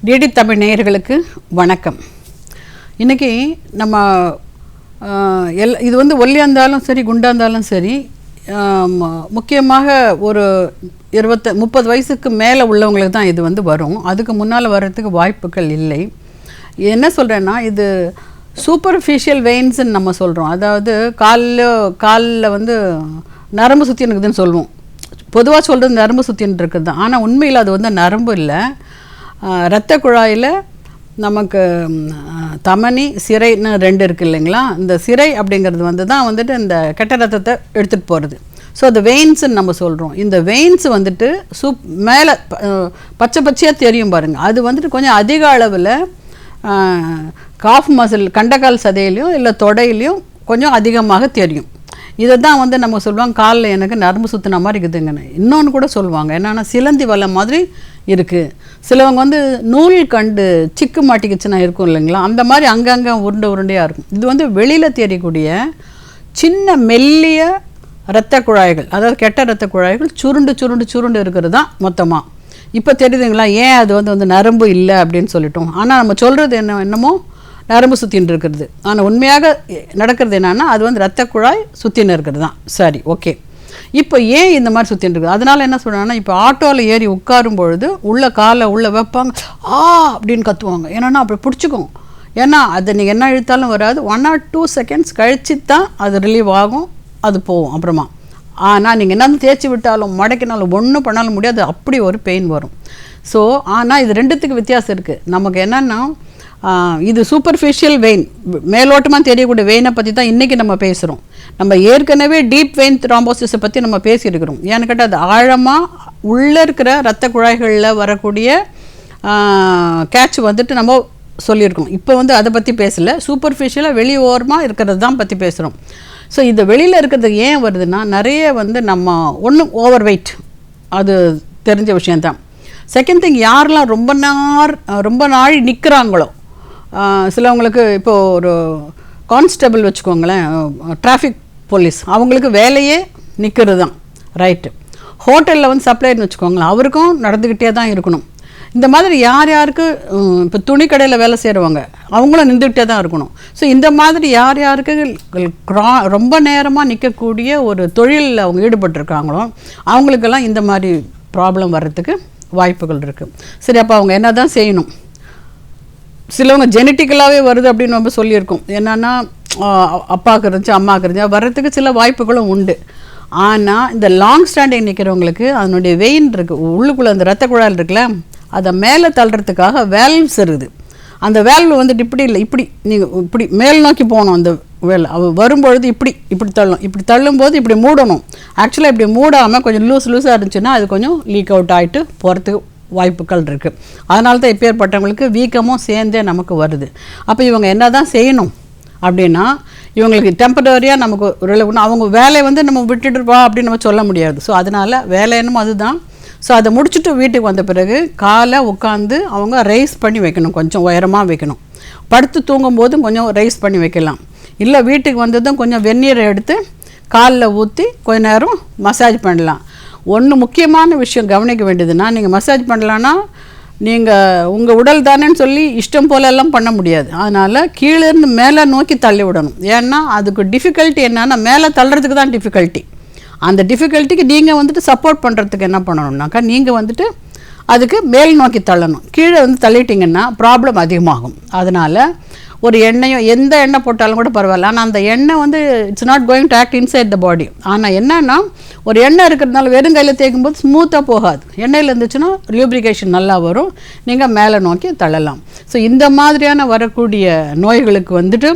DD Tamil நேயர்களுக்கு வணக்கம். இன்றைக்கி நம்ம இது வந்து ஒல்லியாக இருந்தாலும் சரி குண்டாக இருந்தாலும் சரி, முக்கியமாக ஒரு 30 வயசுக்கு மேலே உள்ளவங்களுக்கு தான் இது வந்து வரும். அதுக்கு முன்னால் வர்றதுக்கு வாய்ப்புகள் இல்லை. என்ன சொல்கிறேன்னா, இது சூப்பர்ஃபிஷியல் வெயின்ஸ்ன்னு நம்ம சொல்கிறோம். அதாவது காலில் வந்து நரம்பு சுற்றி இருக்குதுன்னு சொல்லுவோம். பொதுவாக சொல்கிறது நரம்பு சுற்றின்னு இருக்குது தான். ஆனால் உண்மையில் அது வந்து நரம்பு இல்லை. இரத்த குழாயில் நமக்கு தமனி சிரைன்னு 2 இருக்குது இல்லைங்களா. இந்த சிரை அப்படிங்கிறது வந்து தான் வந்துட்டு இந்த கெட்ட ரத்தத்தை எடுத்துகிட்டு போகிறது. ஸோ அது வெயின்ஸுன்னு நம்ம சொல்கிறோம். இந்த வெயின்ஸ் வந்துட்டு மேலே பச்சையாக தெரியும் பாருங்கள். அது வந்துட்டு கொஞ்சம் அதிக அளவில் காஃப் மசில் கண்டக்கால் சதையிலையும் இல்லை தொடையிலையும் கொஞ்சம் அதிகமாக தெரியும். இதை தான் வந்து நம்ம சொல்லுவாங்க, காலில் எனக்கு நரம்பு சுற்றின மாதிரி இருக்குதுங்கன்னு. இன்னொன்று கூட சொல்லுவாங்க, என்னென்னா சிலந்தி வலை மாதிரி இருக்குது. சிலவங்க வந்து நூல் கண்டு சிக்கு மாட்டிக்கிச்சுன்னா இருக்கும் இல்லைங்களா, அந்த மாதிரி அங்கங்கே உருண்டையாக இருக்கும். இது வந்து வெளியில் தெரியக்கூடிய சின்ன மெல்லிய இரத்த குழாய்கள், அதாவது கெட்ட இரத்த குழாய்கள் சுருண்டு இருக்கிறது தான் மொத்தமாக. இப்போ தெரியுதுங்களா ஏன் அது வந்து நரம்பு இல்லை அப்படின்னு சொல்லிட்டோம். ஆனால் நம்ம சொல்கிறது என்னமோ நரம்பு சுற்றின்னு இருக்கிறது. ஆனால் உண்மையாக நடக்கிறது என்னென்னா, அது வந்து இரத்த குழாய் சுற்றின்னு இருக்கிறது தான். சரி, ஓகே. இப்போ ஏன் இந்த மாதிரி சுற்றின்னு இருக்குது? அதனால் என்ன சொல்கிறாங்கன்னா, இப்போ ஆட்டோவில் ஏறி உட்காரும் பொழுது காலை உள்ளே வைப்பாங்க, அப்படின்னு கத்துவாங்க. ஏன்னா அப்படி பிடிச்சிக்கும். ஏன்னா அதை நீங்கள் என்ன இழுத்தாலும் வராது. 1 or 2 செகண்ட்ஸ் கழிச்சு தான் அது ரிலீவ் ஆகும், அது போகும் அப்புறமா. ஆனால் நீங்கள் என்ன தேய்ச்சி விட்டாலும் மடக்கினாலும் ஒன்றும் பண்ணாலும் முடியாது, அப்படி ஒரு பெயின் வரும். ஸோ ஆனால் இது ரெண்டுத்துக்கு வித்தியாசம் இருக்குது. நமக்கு என்னென்னா, இது சூப்பர்ஃபிஷியல் வெயின், மேலோட்டமாக தெரியக்கூடிய வெயினை பற்றி தான் இன்றைக்கி நம்ம பேசுகிறோம். நம்ம ஏற்கனவே டீப் வெயின் த்ராம்போசிஸை பற்றி நம்ம பேசியிருக்கிறோம். ஏன்னு கேட்டால் அது ஆழமாக உள்ளே இருக்கிற இரத்த குழாய்களில் வரக்கூடிய கேட்ச் வந்துட்டு நம்ம சொல்லியிருக்கோம். இப்போ வந்து அதை பற்றி பேசலை, சூப்பர்ஃபிஷியலாக வெளி ஓரமாக இருக்கிறது தான் பற்றி பேசுகிறோம். ஸோ இது வெளியில் இருக்கிறது ஏன் வருதுன்னா, நிறைய வந்து நம்ம ஓவர் வெயிட், அது தெரிஞ்ச விஷயந்தான். செகண்ட் திங், யாரெல்லாம் ரொம்ப நாள் நிற்கிறாங்களோ, சிலவங்களுக்கு இப்போது ஒரு கான்ஸ்டபிள் வச்சுக்கோங்களேன், டிராஃபிக் போலீஸ், அவங்களுக்கு வேலையே நிற்கிறது தான், ரைட்டு. ஹோட்டலில் வந்து சப்ளைன்னு வச்சுக்கோங்களேன், அவருக்கும் நடந்துக்கிட்டே தான் இருக்கணும். இந்த மாதிரி யாருக்கு இப்போ துணி கடையில் வேலை செய்கிறவங்க, அவங்களும் நின்றுக்கிட்டே தான் இருக்கணும். ஸோ இந்த மாதிரி யாருக்கு ரொம்ப நேரமாக நிற்கக்கூடிய ஒரு தொழிலில் அவங்க ஈடுபட்டிருக்காங்களோ அவங்களுக்கெல்லாம் இந்த மாதிரி ப்ராப்ளம் வர்றதுக்கு வாய்ப்புகள் இருக்குது. சரி, அப்போ அவங்க என்ன தான் செய்யணும்? சிலவங்க ஜெனட்டிக்கலாகவே வருது அப்படின்னு நம்ம சொல்லியிருக்கோம். என்னென்னா, அப்பாவுக்கு இருந்துச்சு அம்மாவுக்கு இருந்துச்சு, வர்றதுக்கு சில வாய்ப்புகளும் உண்டு. ஆனால் இந்த லாங் ஸ்டாண்டிங் நிற்கிறவங்களுக்கு அதனுடைய வெயின் இருக்குது, உள்ளுக்குள்ளே அந்த ரத்த குழாயில் இருக்குல்ல, அதை மேலே தள்ளுறதுக்காக வேல்வ்ஸ் இருக்குது. அந்த வேல்வு வந்துட்டு இப்படி இல்லை, இப்படி நீங்கள் இப்படி மேல் நோக்கி போகணும். அந்த வரும்பொழுது இப்படி தள்ளும்போது இப்படி மூடணும். ஆக்சுவலாக இப்படி மூடாமல் கொஞ்சம் லூஸாக இருந்துச்சுன்னா அது கொஞ்சம் லீக் அவுட் ஆகிட்டு போகிறதுக்கு வாய்ப்புகள் இருக்குது. அதனால தான் இப்பேற்பட்டவங்களுக்கு வீக்கமும் சேர்ந்தே நமக்கு வருது. அப்போ இவங்க என்ன தான் செய்யணும் அப்படின்னா, இவங்களுக்கு டெம்பரரியாக நமக்கு அவங்க வேலையை வந்து நம்ம விட்டுட்டுருப்பா அப்படின்னு நம்ம சொல்ல முடியாது. ஸோ அதனால் வேலை என்னமோ அதுதான். ஸோ அதை முடிச்சுட்டு வீட்டுக்கு வந்த பிறகு காலை உட்காந்து அவங்க ரைஸ் பண்ணி வைக்கணும், கொஞ்சம் உயரமாக வைக்கணும். படுத்து தூங்கும்போதும் கொஞ்சம் ரைஸ் பண்ணி வைக்கலாம். இல்லை வீட்டுக்கு வந்ததும் கொஞ்சம் வெந்நீரை எடுத்து காலில் ஊற்றி கொஞ்ச நேரம் மசாஜ் பண்ணலாம். ஒன்று முக்கியமான விஷயம் கவனிக்க வேண்டியதுன்னா, நீங்கள் மசாஜ் பண்ணலான்னா நீங்கள் உங்கள் உடல் தானேன்னு சொல்லி இஷ்டம் போலெல்லாம் பண்ண முடியாது. அதனால் கீழேருந்து மேலே நோக்கி தள்ளி விடணும். ஏன்னா அதுக்கு டிஃபிகல்ட்டி என்னன்னா, மேலே தள்ளுறதுக்கு தான் டிஃபிகல்ட்டி. அந்த டிஃபிகல்ட்டிக்கு நீங்கள் வந்துட்டு சப்போர்ட் பண்ணுறதுக்கு என்ன பண்ணணும்னாக்கா, நீங்கள் வந்துட்டு அதுக்கு மேல் நோக்கி தள்ளணும். கீழே வந்து தள்ளிட்டிங்கன்னா ப்ராப்ளம் அதிகமாகும். அதனால் ஒரு எண்ணெயோ எந்த எண்ணெய் போட்டாலும் கூட பரவாயில்ல, ஆனால் அந்த எண்ணெய் வந்து it's not going to act inside the body. ஆனால் என்னன்னா, ஒரு எண்ணெய் இருக்கிறதுனால வெறும் கையில் தேய்க்கும்போது ஸ்மூத்தாக போகாது. எண்ணெயில் இருந்துச்சுன்னா லியூப்ரிகேஷன் நல்லா வரும், நீங்கள் மேலே நோக்கி தள்ளலாம். ஸோ இந்த மாதிரியான வரக்கூடிய நோய்களுக்கு வந்துட்டு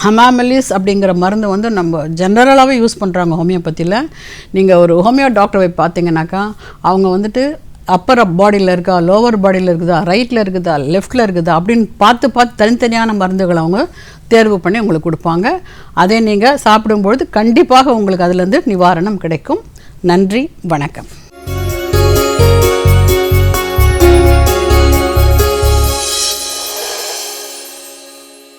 ஹமாமெலிஸ் அப்படிங்கிற மருந்து வந்து நம்ம ஜென்ரலாகவே யூஸ் பண்ணுறாங்க ஹோமியோபதியில். நீங்கள் ஒரு ஹோமியோ டாக்டரை பார்த்தீங்கன்னாக்கா, அவங்க வந்துட்டு அப்பர் பாடியில் இருக்கா, லோவர் பாடியில் இருக்குதா, ரைட்டில் இருக்குதா, லெஃப்டில் இருக்குதா அப்படின்னு பார்த்து தனித்தனியான மருந்துகளை அவங்க தேர்வு பண்ணி உங்களுக்கு கொடுப்பாங்க. அதை நீங்கள் சாப்பிடும்பொழுது கண்டிப்பாக உங்களுக்கு அதிலேருந்து நிவாரணம் கிடைக்கும். நன்றி, வணக்கம்.